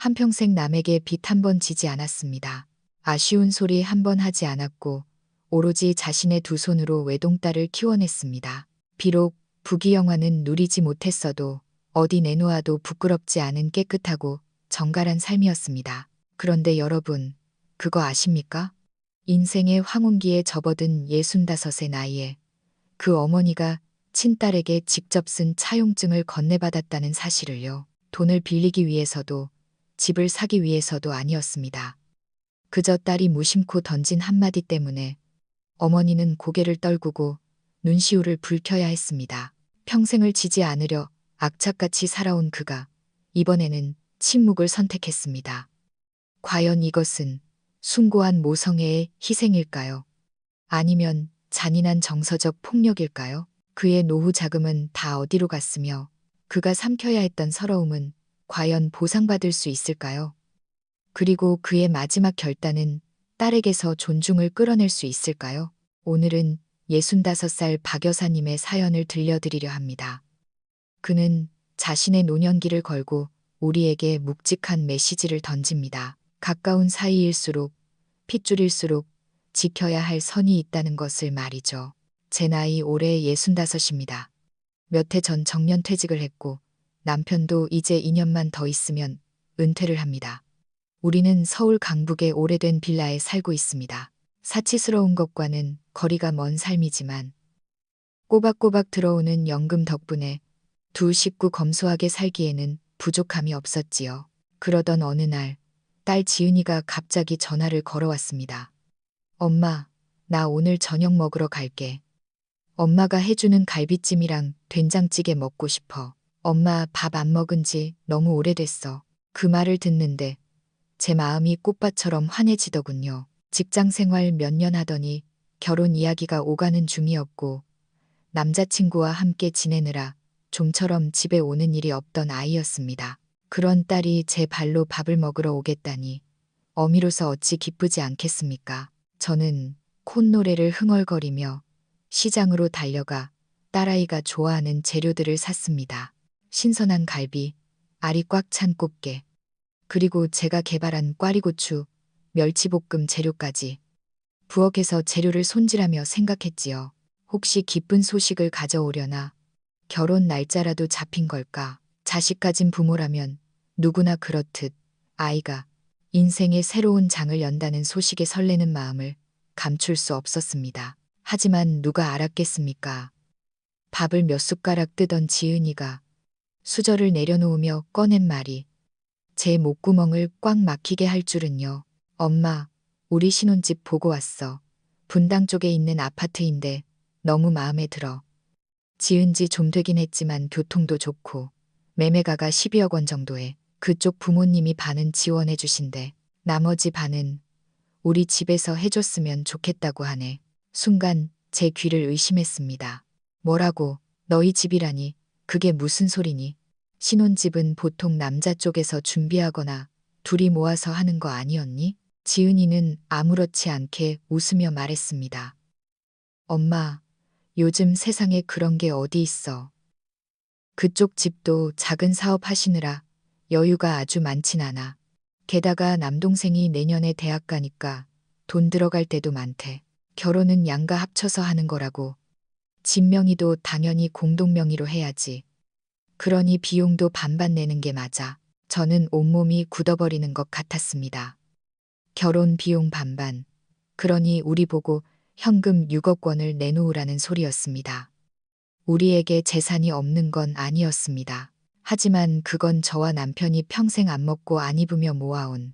한평생 남에게 빚 한 번 지지 않았습니다. 아쉬운 소리 한 번 하지 않았고 오로지 자신의 두 손으로 외동딸을 키워냈습니다. 비록 부귀영화는 누리지 못했어도 어디 내놓아도 부끄럽지 않은 깨끗하고 정갈한 삶이었습니다. 그런데 여러분, 그거 아십니까? 인생의 황혼기에 접어든 65의 나이에 그 어머니가 친딸에게 직접 쓴 차용증을 건네받았다는 사실을요. 돈을 빌리기 위해서도 집을 사기 위해서도 아니었습니다. 그저 딸이 무심코 던진 한마디 때문에 어머니는 고개를 떨구고 눈시울을 붉혀야 했습니다. 평생을 지지 않으려 악착같이 살아온 그가 이번에는 침묵을 선택했습니다. 과연 이것은 숭고한 모성애의 희생일까요? 아니면 잔인한 정서적 폭력일까요? 그의 노후 자금은 다 어디로 갔으며 그가 삼켜야 했던 서러움은 과연 보상받을 수 있을까요? 그리고 그의 마지막 결단은 딸에게서 존중을 끌어낼 수 있을까요? 오늘은 65살 박 여사님의 사연을 들려드리려 합니다. 그는 자신의 노년기를 걸고 우리에게 묵직한 메시지를 던집니다. 가까운 사이일수록 핏줄일수록 지켜야 할 선이 있다는 것을 말이죠. 제 나이 올해 65입니다. 몇 해 전 정년퇴직을 했고 남편도 이제 2년만 더 있으면 은퇴를 합니다. 우리는 서울 강북의 오래된 빌라에 살고 있습니다. 사치스러운 것과는 거리가 먼 삶이지만 꼬박꼬박 들어오는 연금 덕분에 두 식구 검소하게 살기에는 부족함이 없었지요. 그러던 어느 날 딸 지은이가 갑자기 전화를 걸어왔습니다. 엄마, 나 오늘 저녁 먹으러 갈게. 엄마가 해주는 갈비찜이랑 된장찌개 먹고 싶어. 엄마 밥 안 먹은 지 너무 오래됐어. 그 말을 듣는데 제 마음이 꽃밭처럼 환해지더군요. 직장 생활 몇 년 하더니 결혼 이야기가 오가는 중이었고 남자친구와 함께 지내느라 좀처럼 집에 오는 일이 없던 아이였습니다. 그런 딸이 제 발로 밥을 먹으러 오겠다니 어미로서 어찌 기쁘지 않겠습니까? 저는 콧노래를 흥얼거리며 시장으로 달려가 딸아이가 좋아하는 재료들을 샀습니다. 신선한 갈비, 알이 꽉 찬 꽃게, 그리고 제가 개발한 꽈리고추, 멸치볶음 재료까지. 부엌에서 재료를 손질하며 생각했지요. 혹시 기쁜 소식을 가져오려나? 결혼 날짜라도 잡힌 걸까? 자식 가진 부모라면 누구나 그렇듯 아이가 인생의 새로운 장을 연다는 소식에 설레는 마음을 감출 수 없었습니다. 하지만 누가 알았겠습니까? 밥을 몇 숟가락 뜨던 지은이가 수저를 내려놓으며 꺼낸 말이 제 목구멍을 꽉 막히게 할 줄은요. 엄마, 우리 신혼집 보고 왔어. 분당 쪽에 있는 아파트인데 너무 마음에 들어. 지은 지 좀 되긴 했지만 교통도 좋고 매매가가 12억 원 정도에 그쪽 부모님이 반은 지원해 주신대. 나머지 반은 우리 집에서 해줬으면 좋겠다고 하네. 순간 제 귀를 의심했습니다. 뭐라고? 너희 집이라니? 그게 무슨 소리니? 신혼집은 보통 남자 쪽에서 준비하거나 둘이 모아서 하는 거 아니었니? 지은이는 아무렇지 않게 웃으며 말했습니다. 엄마, 요즘 세상에 그런 게 어디 있어. 그쪽 집도 작은 사업 하시느라 여유가 아주 많진 않아. 게다가 남동생이 내년에 대학 가니까 돈 들어갈 때도 많대. 결혼은 양가 합쳐서 하는 거라고. 집 명의도 당연히 공동 명의로 해야지. 그러니 비용도 반반 내는 게 맞아. 저는 온몸이 굳어버리는 것 같았습니다. 결혼 비용 반반. 그러니 우리 보고 현금 6억 원을 내놓으라는 소리였습니다. 우리에게 재산이 없는 건 아니었습니다. 하지만 그건 저와 남편이 평생 안 먹고 안 입으며 모아온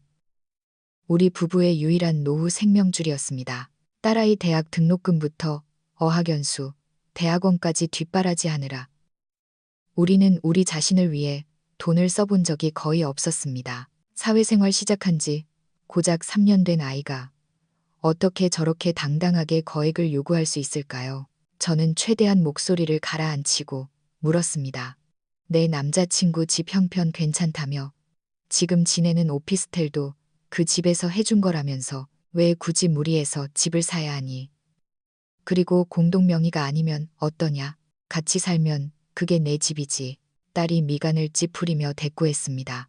우리 부부의 유일한 노후 생명줄이었습니다. 딸아이 대학 등록금부터 어학연수, 대학원까지 뒷바라지하느라 우리는 우리 자신을 위해 돈을 써본 적이 거의 없었습니다. 사회생활 시작한 지 고작 3년 된 아이가 어떻게 저렇게 당당하게 거액을 요구할 수 있을까요? 저는 최대한 목소리를 가라앉히고 물었습니다. 내 남자친구 집 형편 괜찮다며 지금 지내는 오피스텔도 그 집에서 해준 거라면서 왜 굳이 무리해서 집을 사야 하니? 그리고 공동 명의가 아니면 어떠냐? 같이 살면 그게 내 집이지. 딸이 미간을 찌푸리며 대꾸했습니다.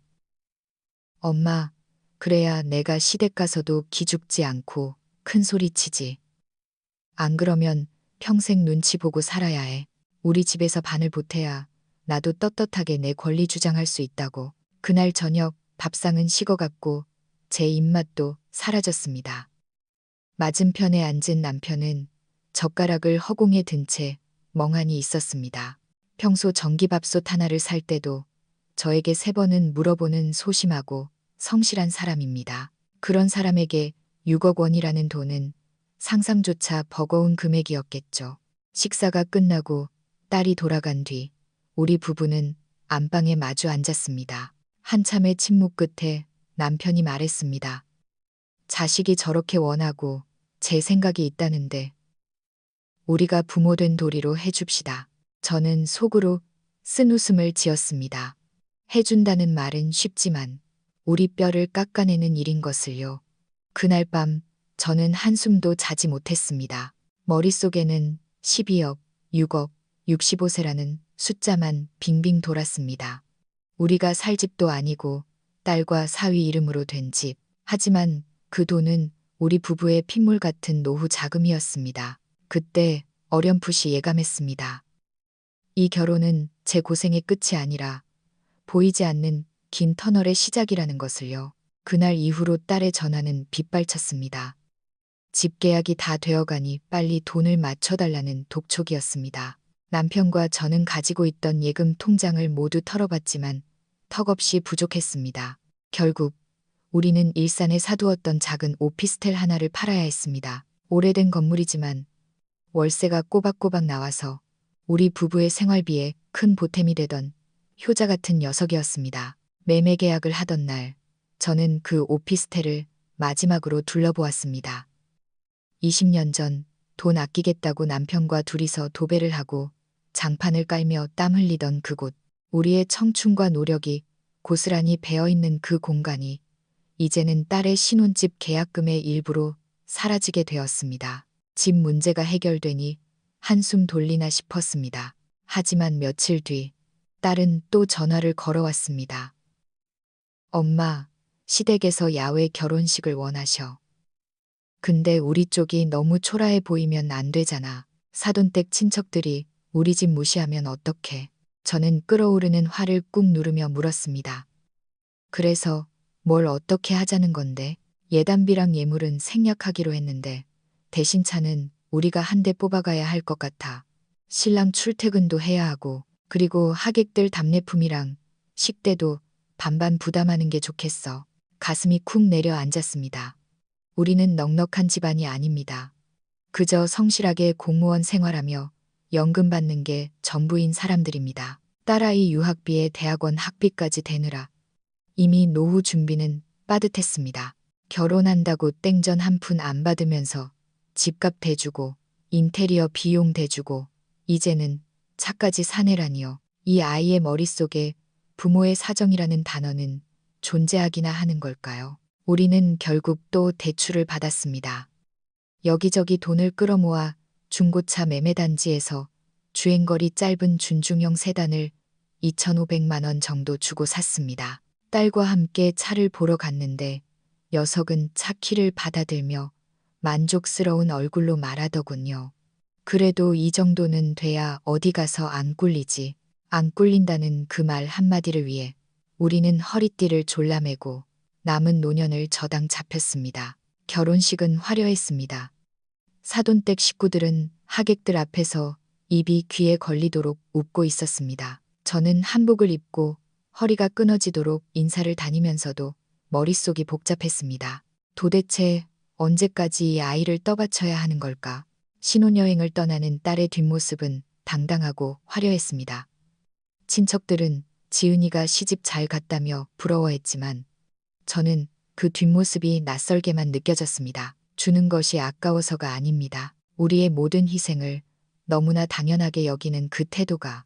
엄마, 그래야 내가 시댁 가서도 기죽지 않고 큰 소리 치지. 안 그러면 평생 눈치 보고 살아야 해. 우리 집에서 반을 보태야 나도 떳떳하게 내 권리 주장할 수 있다고. 그날 저녁 밥상은 식어갔고 제 입맛도 사라졌습니다. 맞은편에 앉은 남편은 젓가락을 허공에 든 채 멍하니 있었습니다. 평소 전기밥솥 하나를 살 때도 저에게 3번은 물어보는 소심하고 성실한 사람입니다. 그런 사람에게 6억 원이라는 돈은 상상조차 버거운 금액이었겠죠. 식사가 끝나고 딸이 돌아간 뒤 우리 부부는 안방에 마주 앉았습니다. 한참의 침묵 끝에 남편이 말했습니다. 자식이 저렇게 원하고 제 생각이 있다는데 우리가 부모된 도리로 해줍시다. 저는 속으로 쓴웃음을 지었습니다. 해준다는 말은 쉽지만 우리 뼈를 깎아내는 일인 것을요. 그날 밤 저는 한숨도 자지 못했습니다. 머릿속에는 12억, 6억, 65세라는 숫자만 빙빙 돌았습니다. 우리가 살 집도 아니고 딸과 사위 이름으로 된 집. 하지만 그 돈은 우리 부부의 핏물 같은 노후 자금이었습니다. 그때 어렴풋이 예감했습니다. 이 결혼은 제 고생의 끝이 아니라 보이지 않는 긴 터널의 시작이라는 것을요. 그날 이후로 딸의 전화는 빗발쳤습니다. 집 계약이 다 되어가니 빨리 돈을 맞춰달라는 독촉이었습니다. 남편과 저는 가지고 있던 예금 통장을 모두 털어봤지만 턱없이 부족했습니다. 결국 우리는 일산에 사두었던 작은 오피스텔 하나를 팔아야 했습니다. 오래된 건물이지만 월세가 꼬박꼬박 나와서 우리 부부의 생활비에 큰 보탬이 되던 효자 같은 녀석이었습니다. 매매 계약을 하던 날 저는 그 오피스텔을 마지막으로 둘러보았습니다. 20년 전 돈 아끼겠다고 남편과 둘이서 도배를 하고 장판을 깔며 땀 흘리던 그곳, 우리의 청춘과 노력이 고스란히 배어있는 그 공간이 이제는 딸의 신혼집 계약금의 일부로 사라지게 되었습니다. 집 문제가 해결되니 한숨 돌리나 싶었습니다. 하지만 며칠 뒤 딸은 또 전화를 걸어왔습니다. 엄마, 시댁에서 야외 결혼식을 원하셔. 근데 우리 쪽이 너무 초라해 보이면 안 되잖아. 사돈댁 친척들이 우리 집 무시하면 어떡해. 저는 끓어오르는 화를 꾹 누르며 물었습니다. 그래서 뭘 어떻게 하자는 건데? 예단비랑 예물은 생략하기로 했는데 대신 차는 우리가 한 대 뽑아가야 할 것 같아. 신랑 출퇴근도 해야 하고 그리고 하객들 답례품이랑 식대도 반반 부담하는 게 좋겠어. 가슴이 쿵 내려앉았습니다. 우리는 넉넉한 집안이 아닙니다. 그저 성실하게 공무원 생활하며 연금 받는 게 전부인 사람들입니다. 딸아이 유학비에 대학원 학비까지 대느라 이미 노후 준비는 빠듯했습니다. 결혼한다고 땡전 한 푼 안 받으면서 집값 대주고 인테리어 비용 대주고 이제는 차까지 사내라니요. 이 아이의 머릿속에 부모의 사정이라는 단어는 존재하기나 하는 걸까요? 우리는 결국 또 대출을 받았습니다. 여기저기 돈을 끌어모아 중고차 매매단지에서 주행거리 짧은 준중형 세단을 2,500만 원 정도 주고 샀습니다. 딸과 함께 차를 보러 갔는데 녀석은 차 키를 받아들며 만족스러운 얼굴로 말하더군요. 그래도 이 정도는 돼야 어디 가서 안 꿀리지. 안 꿀린다는 그 말 한마디를 위해 우리는 허리띠를 졸라매고 남은 노년을 저당 잡혔습니다. 결혼식은 화려했습니다. 사돈댁 식구들은 하객들 앞에서 입이 귀에 걸리도록 웃고 있었습니다. 저는 한복을 입고 허리가 끊어지도록 인사를 다니면서도 머릿속이 복잡했습니다. 도대체 언제까지 이 아이를 떠받쳐야 하는 걸까? 신혼여행을 떠나는 딸의 뒷모습은 당당하고 화려했습니다. 친척들은 지은이가 시집 잘 갔다며 부러워했지만 저는 그 뒷모습이 낯설게만 느껴졌습니다. 주는 것이 아까워서가 아닙니다. 우리의 모든 희생을 너무나 당연하게 여기는 그 태도가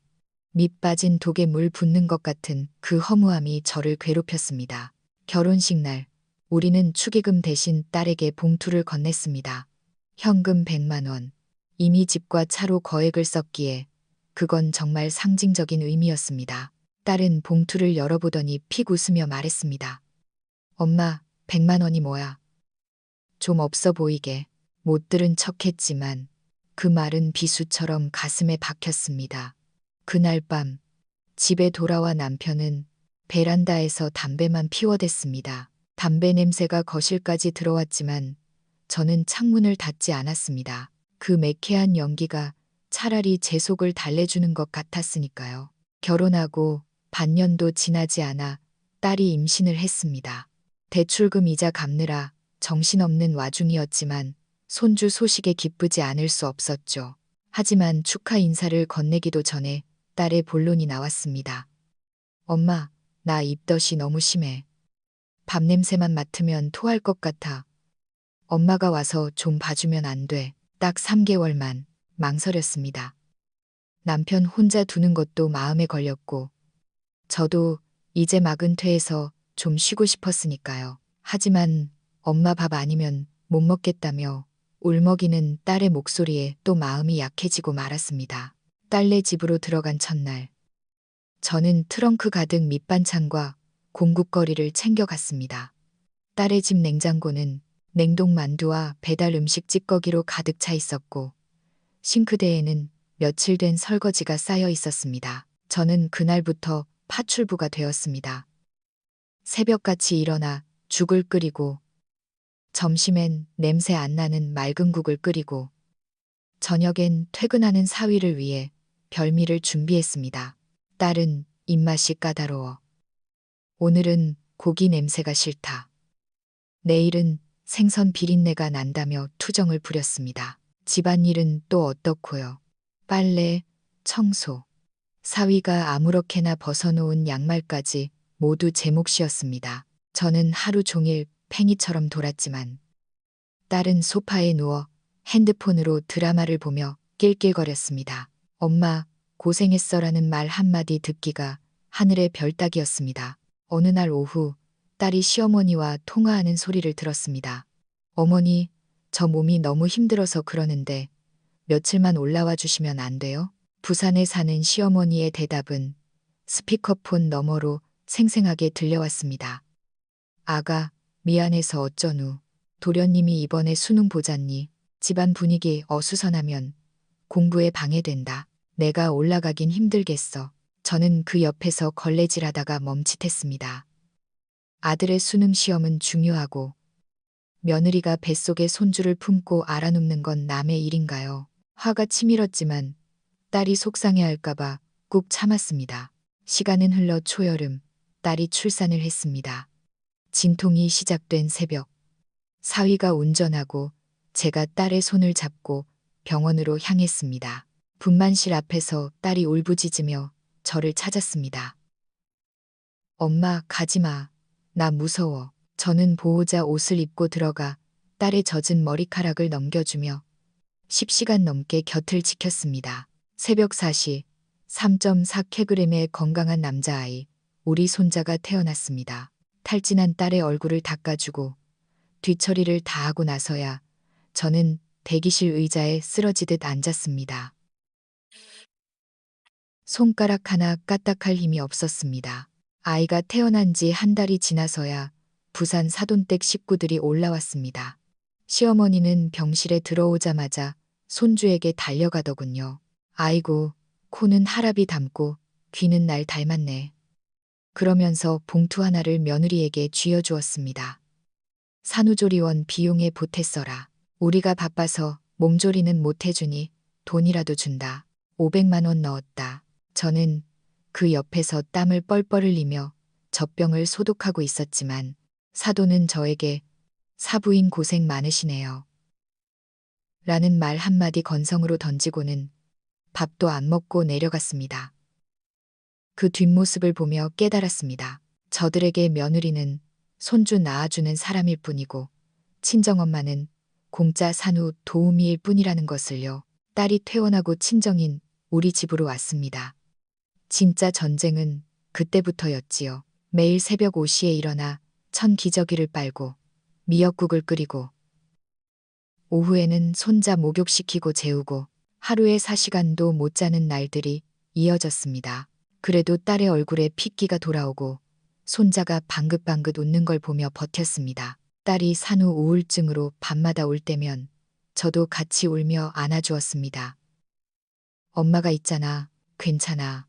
밑 빠진 독에 물 붓는 것 같은 그 허무함이 저를 괴롭혔습니다. 결혼식 날 우리는 축의금 대신 딸에게 봉투를 건넸습니다. 현금 100만 원. 이미 집과 차로 거액을 썼기에 그건 정말 상징적인 의미였습니다. 딸은 봉투를 열어보더니 픽 웃으며 말했습니다. 엄마, 100만 원이 뭐야? 좀 없어 보이게 못 들은 척했지만 그 말은 비수처럼 가슴에 박혔습니다. 그날 밤 집에 돌아와 남편은 베란다에서 담배만 피워댔습니다. 담배 냄새가 거실까지 들어왔지만 저는 창문을 닫지 않았습니다. 그 매캐한 연기가 차라리 제 속을 달래주는 것 같았으니까요. 결혼하고 반년도 지나지 않아 딸이 임신을 했습니다. 대출금 이자 갚느라 정신없는 와중이었지만 손주 소식에 기쁘지 않을 수 없었죠. 하지만 축하 인사를 건네기도 전에 딸의 본론이 나왔습니다. 엄마, 나 입덧이 너무 심해. 밥 냄새만 맡으면 토할 것 같아. 엄마가 와서 좀 봐주면 안 돼. 딱 3개월만 망설였습니다. 남편 혼자 두는 것도 마음에 걸렸고 저도 이제 막 은퇴해서 좀 쉬고 싶었으니까요. 하지만 엄마 밥 아니면 못 먹겠다며 울먹이는 딸의 목소리에 또 마음이 약해지고 말았습니다. 딸네 집으로 들어간 첫날 저는 트렁크 가득 밑반찬과 공국거리를 챙겨갔습니다. 딸의 집 냉장고는 냉동 만두와 배달 음식 찌꺼기로 가득 차 있었고 싱크대에는 며칠 된 설거지가 쌓여 있었습니다. 저는 그날부터 파출부가 되었습니다. 새벽같이 일어나 죽을 끓이고 점심엔 냄새 안 나는 맑은 국을 끓이고 저녁엔 퇴근하는 사위를 위해 별미를 준비했습니다. 딸은 입맛이 까다로워. 오늘은 고기 냄새가 싫다. 내일은 생선 비린내가 난다며 투정을 부렸습니다. 집안일은 또 어떻고요? 빨래, 청소, 사위가 아무렇게나 벗어놓은 양말까지 모두 제 몫이었습니다. 저는 하루 종일 팽이처럼 돌았지만 딸은 소파에 누워 핸드폰으로 드라마를 보며 낄낄거렸습니다. 엄마, 고생했어라는 말 한마디 듣기가 하늘의 별 따기였습니다. 어느 날 오후 딸이 시어머니와 통화하는 소리를 들었습니다. 어머니, 저 몸이 너무 힘들어서 그러는데 며칠만 올라와 주시면 안 돼요? 부산에 사는 시어머니의 대답은 스피커폰 너머로 생생하게 들려왔습니다. 아가, 미안해서 어쩌누. 도련님이 이번에 수능 보잖니. 집안 분위기 어수선하면 공부에 방해된다. 내가 올라가긴 힘들겠어. 저는 그 옆에서 걸레질하다가 멈칫했습니다. 아들의 수능 시험은 중요하고 며느리가 뱃속에 손주를 품고 알아눕는 건 남의 일인가요? 화가 치밀었지만 딸이 속상해할까봐 꾹 참았습니다. 시간은 흘러 초여름, 딸이 출산을 했습니다. 진통이 시작된 새벽, 사위가 운전하고 제가 딸의 손을 잡고 병원으로 향했습니다. 분만실 앞에서 딸이 울부짖으며 저를 찾았습니다. 엄마, 가지마. 나 무서워. 저는 보호자 옷을 입고 들어가 딸의 젖은 머리카락을 넘겨주며 10시간 넘게 곁을 지켰습니다. 새벽 4시 3.4kg의 건강한 남자아이, 우리 손자가 태어났습니다. 탈진한 딸의 얼굴을 닦아주고 뒤처리를 다 하고 나서야 저는 대기실 의자에 쓰러지듯 앉았습니다. 손가락 하나 까딱할 힘이 없었습니다. 아이가 태어난 지 한 달이 지나서야 부산 사돈댁 식구들이 올라왔습니다. 시어머니는 병실에 들어오자마자 손주에게 달려가더군요. 아이고, 코는 할아비 닮고 귀는 날 닮았네. 그러면서 봉투 하나를 며느리에게 쥐어주었습니다. 산후조리원 비용에 보탰어라. 우리가 바빠서 몸조리는 못해주니 돈이라도 준다. 500만 원 넣었다. 저는 그 옆에서 땀을 뻘뻘 흘리며 젖병을 소독하고 있었지만 사돈은 저에게 사부인 고생 많으시네요. 라는 말 한마디 건성으로 던지고는 밥도 안 먹고 내려갔습니다. 그 뒷모습을 보며 깨달았습니다. 저들에게 며느리는 손주 낳아주는 사람일 뿐이고 친정엄마는 공짜 산후 도우미일 뿐이라는 것을요. 딸이 퇴원하고 친정인 우리 집으로 왔습니다. 진짜 전쟁은 그때부터였지요. 매일 새벽 5시에 일어나 천기저귀를 빨고 미역국을 끓이고 오후에는 손자 목욕시키고 재우고 하루에 4시간도 못 자는 날들이 이어졌습니다. 그래도 딸의 얼굴에 핏기가 돌아오고 손자가 방긋방긋 웃는 걸 보며 버텼습니다. 딸이 산후 우울증으로 밤마다 울 때면 저도 같이 울며 안아주었습니다. 엄마가 있잖아. 괜찮아.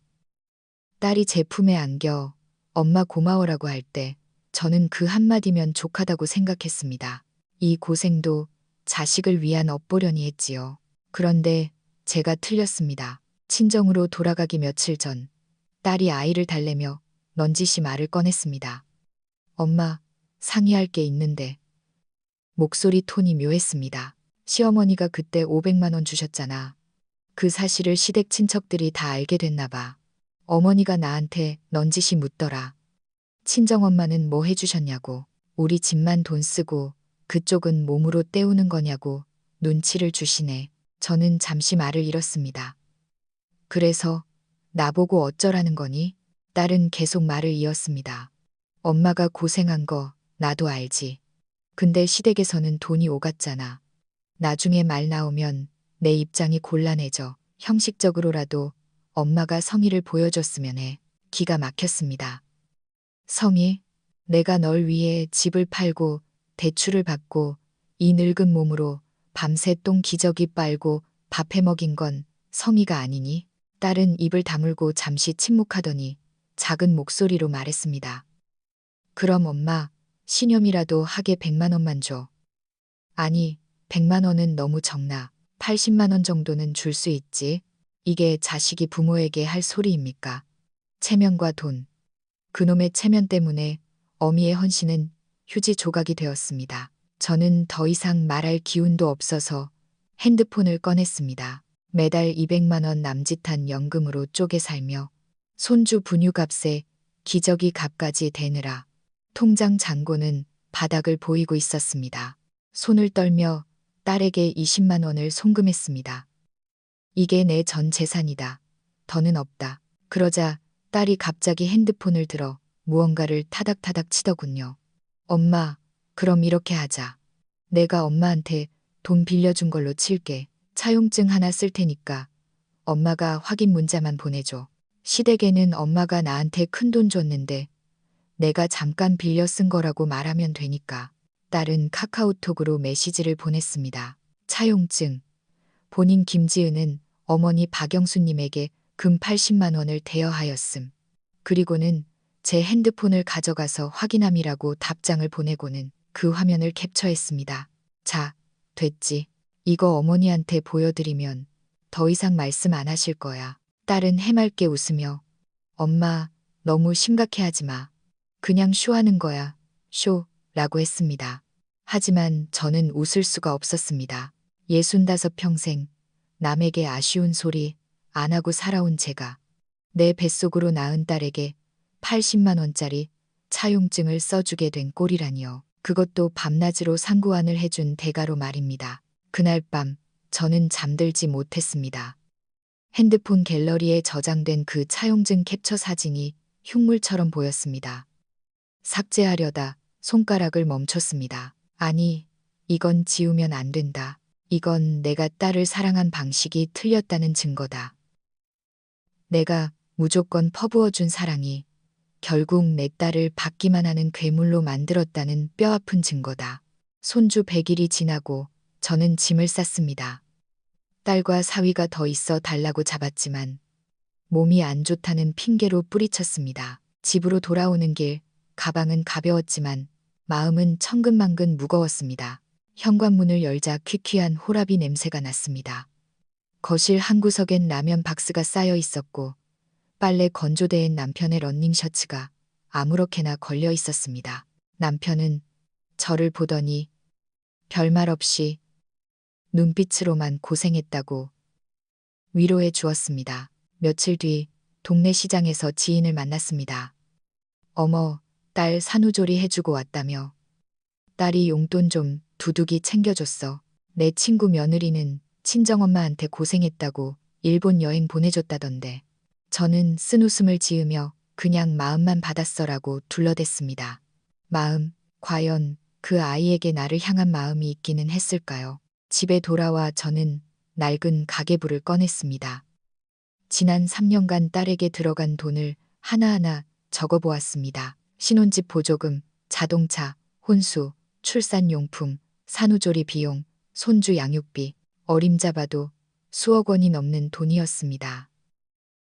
딸이 제 품에 안겨 엄마 고마워라고 할 때 저는 그 한마디면 족하다고 생각했습니다. 이 고생도 자식을 위한 업보려니 했지요. 그런데 제가 틀렸습니다. 친정으로 돌아가기 며칠 전 딸이 아이를 달래며 넌지시 말을 꺼냈습니다. 엄마, 상의할 게 있는데. 목소리 톤이 묘했습니다. 시어머니가 그때 500만 원 주셨잖아. 그 사실을 시댁 친척들이 다 알게 됐나 봐. 어머니가 나한테 넌지시 묻더라. 친정엄마는 뭐 해주셨냐고. 우리 집만 돈 쓰고 그쪽은 몸으로 때우는 거냐고 눈치를 주시네. 저는 잠시 말을 잃었습니다. 그래서 나보고 어쩌라는 거니? 딸은 계속 말을 이었습니다. 엄마가 고생한 거 나도 알지. 근데 시댁에서는 돈이 오갔잖아. 나중에 말 나오면 내 입장이 곤란해져. 형식적으로라도 엄마가 성의를 보여줬으면 해. 기가 막혔습니다. 성의? 내가 널 위해 집을 팔고 대출을 받고 이 늙은 몸으로 밤새 똥 기저귀 빨고 밥해 먹인 건 성의가 아니니? 딸은 입을 다물고 잠시 침묵하더니 작은 목소리로 말했습니다. 그럼 엄마, 신염이라도 하게 100만 원만 줘. 아니, 100만 원은 너무 적나. 80만 원 정도는 줄 수 있지. 이게 자식이 부모에게 할 소리입니까? 체면과 돈. 그놈의 체면 때문에 어미의 헌신은 휴지 조각이 되었습니다. 저는 더 이상 말할 기운도 없어서 핸드폰을 꺼냈습니다. 매달 200만 원 남짓한 연금으로 쪼개 살며 손주 분유값에 기저귀 값까지 대느라 통장 잔고는 바닥을 보이고 있었습니다. 손을 떨며 딸에게 20만 원을 송금했습니다. 이게 내 전 재산이다. 더는 없다. 그러자 딸이 갑자기 핸드폰을 들어 무언가를 타닥타닥 치더군요. 엄마, 그럼 이렇게 하자. 내가 엄마한테 돈 빌려준 걸로 칠게. 차용증 하나 쓸 테니까 엄마가 확인 문자만 보내줘. 시댁에는 엄마가 나한테 큰돈 줬는데 내가 잠깐 빌려 쓴 거라고 말하면 되니까. 딸은 카카오톡으로 메시지를 보냈습니다. 차용증. 본인 김지은은 어머니 박영수님에게 금 80만 원을 대여하였음. 그리고는 제 핸드폰을 가져가서 확인함이라고 답장을 보내고는 그 화면을 캡처했습니다. 자, 됐지. 이거 어머니한테 보여드리면 더 이상 말씀 안 하실 거야. 딸은 해맑게 웃으며 엄마, 너무 심각해하지 마. 그냥 쇼하는 거야. 쇼. 라고 했습니다. 하지만 저는 웃을 수가 없었습니다. 65평생 남에게 아쉬운 소리 안 하고 살아온 제가 내 뱃속으로 낳은 딸에게 80만 원짜리 차용증을 써주게 된 꼴이라니요. 그것도 밤낮으로 상고안을 해준 대가로 말입니다. 그날 밤 저는 잠들지 못했습니다. 핸드폰 갤러리에 저장된 그 차용증 캡처 사진이 흉물처럼 보였습니다. 삭제하려다 손가락을 멈췄습니다. 아니, 이건 지우면 안 된다. 이건 내가 딸을 사랑한 방식이 틀렸다는 증거다. 내가 무조건 퍼부어준 사랑이 결국 내 딸을 받기만 하는 괴물로 만들었다는 뼈아픈 증거다. 손주 100일이 지나고 저는 짐을 쌌습니다. 딸과 사위가 더 있어 달라고 잡았지만 몸이 안 좋다는 핑계로 뿌리쳤습니다. 집으로 돌아오는 길 가방은 가벼웠지만 마음은 천근만근 무거웠습니다. 현관문을 열자 퀴퀴한 호라비 냄새가 났습니다. 거실 한 구석엔 라면 박스가 쌓여 있었고 빨래 건조대엔 남편의 러닝 셔츠가 아무렇게나 걸려 있었습니다. 남편은 저를 보더니 별말 없이 눈빛으로만 고생했다고 위로해 주었습니다. 며칠 뒤 동네 시장에서 지인을 만났습니다. 어머, 딸 산후조리 해주고 왔다며. 딸이 용돈 좀 두둑이 챙겨줬어. 내 친구 며느리는 친정엄마한테 고생했다고 일본 여행 보내줬다던데. 저는 쓴웃음을 지으며 그냥 마음만 받았어라고 둘러댔습니다. 마음, 과연 그 아이에게 나를 향한 마음이 있기는 했을까요? 집에 돌아와 저는 낡은 가계부를 꺼냈습니다. 지난 3년간 딸에게 들어간 돈을 하나하나 적어보았습니다. 신혼집 보조금, 자동차, 혼수, 출산용품, 산후조리 비용, 손주 양육비, 어림잡아도 수억 원이 넘는 돈이었습니다.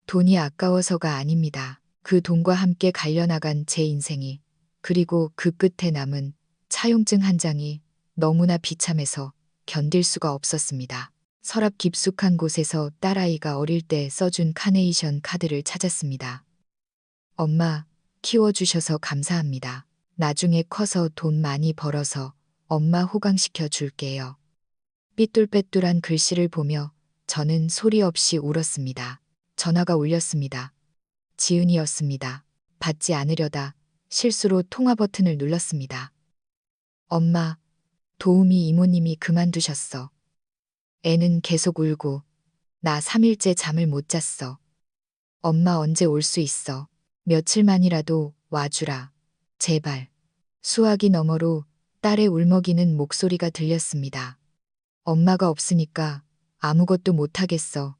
돈이 아까워서가 아닙니다. 그 돈과 함께 갈려나간 제 인생이, 그리고 그 끝에 남은 차용증 한 장이 너무나 비참해서 견딜 수가 없었습니다. 서랍 깊숙한 곳에서 딸아이가 어릴 때 써준 카네이션 카드를 찾았습니다. 엄마, 키워주셔서 감사합니다. 나중에 커서 돈 많이 벌어서 엄마 호강시켜 줄게요. 삐뚤빼뚤한 글씨를 보며 저는 소리 없이 울었습니다. 전화가 울렸습니다. 지은이었습니다. 받지 않으려다 실수로 통화 버튼을 눌렀습니다. 엄마, 도우미 이모님이 그만두셨어. 애는 계속 울고 나 3일째 잠을 못 잤어. 엄마 언제 올 수 있어? 며칠만이라도 와주라. 제발. 수화기 너머로 딸의 울먹이는 목소리가 들렸습니다. 엄마가 없으니까 아무것도 못하겠어.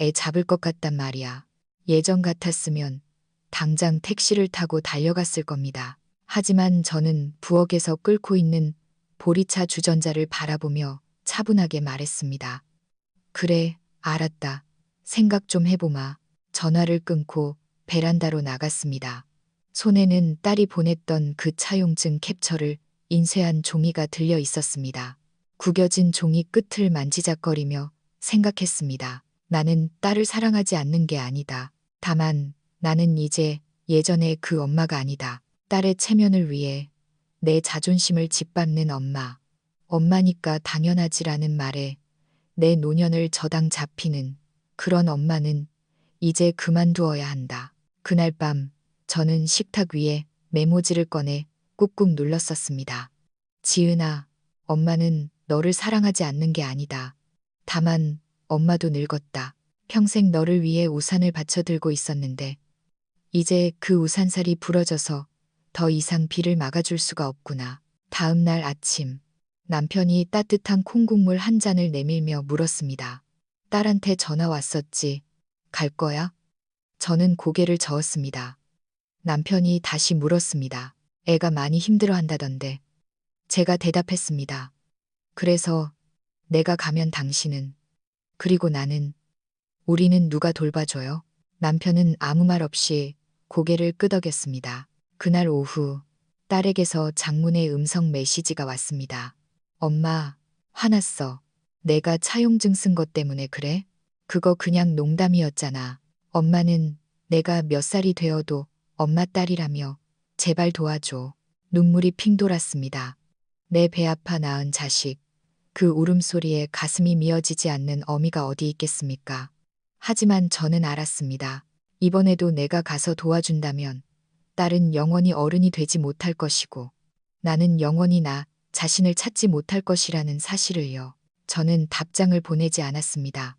애 잡을 것 같단 말이야. 예전 같았으면 당장 택시를 타고 달려갔을 겁니다. 하지만 저는 부엌에서 끓고 있는 보리차 주전자를 바라보며 차분하게 말했습니다. 그래, 알았다. 생각 좀 해보마. 전화를 끊고 베란다로 나갔습니다. 손에는 딸이 보냈던 그 차용증 캡처를 인쇄한 종이가 들려 있었습니다. 구겨진 종이 끝을 만지작거리며 생각했습니다. 나는 딸을 사랑하지 않는 게 아니다. 다만 나는 이제 예전의 그 엄마가 아니다. 딸의 체면을 위해 내 자존심을 짓밟는 엄마. 엄마니까 당연하지라는 말에 내 노년을 저당 잡히는 그런 엄마는 이제 그만두어야 한다. 그날 밤 저는 식탁 위에 메모지를 꺼내 꾹꾹 눌렀었습니다. 지은아, 엄마는 너를 사랑하지 않는 게 아니다. 다만 엄마도 늙었다. 평생 너를 위해 우산을 받쳐 들고 있었는데 이제 그 우산살이 부러져서 더 이상 비를 막아줄 수가 없구나. 다음 날 아침 남편이 따뜻한 콩국물 한 잔을 내밀며 물었습니다. 딸한테 전화 왔었지. 갈 거야? 저는 고개를 저었습니다. 남편이 다시 물었습니다. 애가 많이 힘들어 한다던데. 제가 대답했습니다. 그래서 내가 가면 당신은, 그리고 나는, 우리는 누가 돌봐줘요? 남편은 아무 말 없이 고개를 끄덕였습니다. 그날 오후 딸에게서 장문의 음성 메시지가 왔습니다. 엄마, 화났어. 내가 차용증 쓴 것 때문에 그래? 그거 그냥 농담이었잖아. 엄마는 내가 몇 살이 되어도 엄마 딸이라며 제발 도와줘. 눈물이 핑 돌았습니다. 내 배 아파 낳은 자식. 그 울음소리에 가슴이 미어지지 않는 어미가 어디 있겠습니까? 하지만 저는 알았습니다. 이번에도 내가 가서 도와준다면 딸은 영원히 어른이 되지 못할 것이고 나는 영원히 나 자신을 찾지 못할 것이라는 사실을요. 저는 답장을 보내지 않았습니다.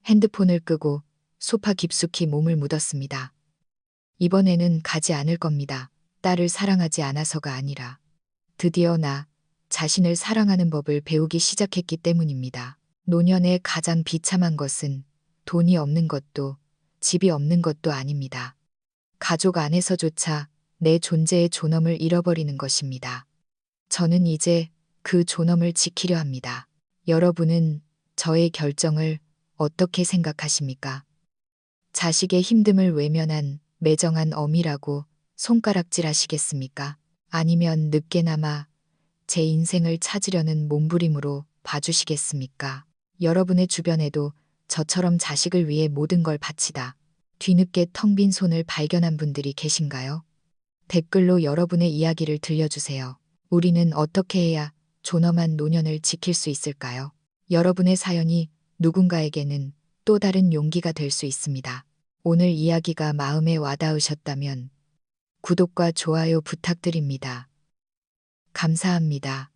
핸드폰을 끄고 소파 깊숙이 몸을 묻었습니다. 이번에는 가지 않을 겁니다. 딸을 사랑하지 않아서가 아니라 드디어 나 자신을 사랑하는 법을 배우기 시작했기 때문입니다. 노년의 가장 비참한 것은 돈이 없는 것도 집이 없는 것도 아닙니다. 가족 안에서조차 내 존재의 존엄을 잃어버리는 것입니다. 저는 이제 그 존엄을 지키려 합니다. 여러분은 저의 결정을 어떻게 생각하십니까? 자식의 힘듦을 외면한 매정한 어미라고 손가락질 하시겠습니까? 아니면 늦게나마 제 인생을 찾으려는 몸부림으로 봐주시겠습니까? 여러분의 주변에도 저처럼 자식을 위해 모든 걸 바치다 뒤늦게 텅 빈 손을 발견한 분들이 계신가요? 댓글로 여러분의 이야기를 들려주세요. 우리는 어떻게 해야 존엄한 노년을 지킬 수 있을까요? 여러분의 사연이 누군가에게는 또 다른 용기가 될 수 있습니다. 오늘 이야기가 마음에 와닿으셨다면 구독과 좋아요 부탁드립니다. 감사합니다.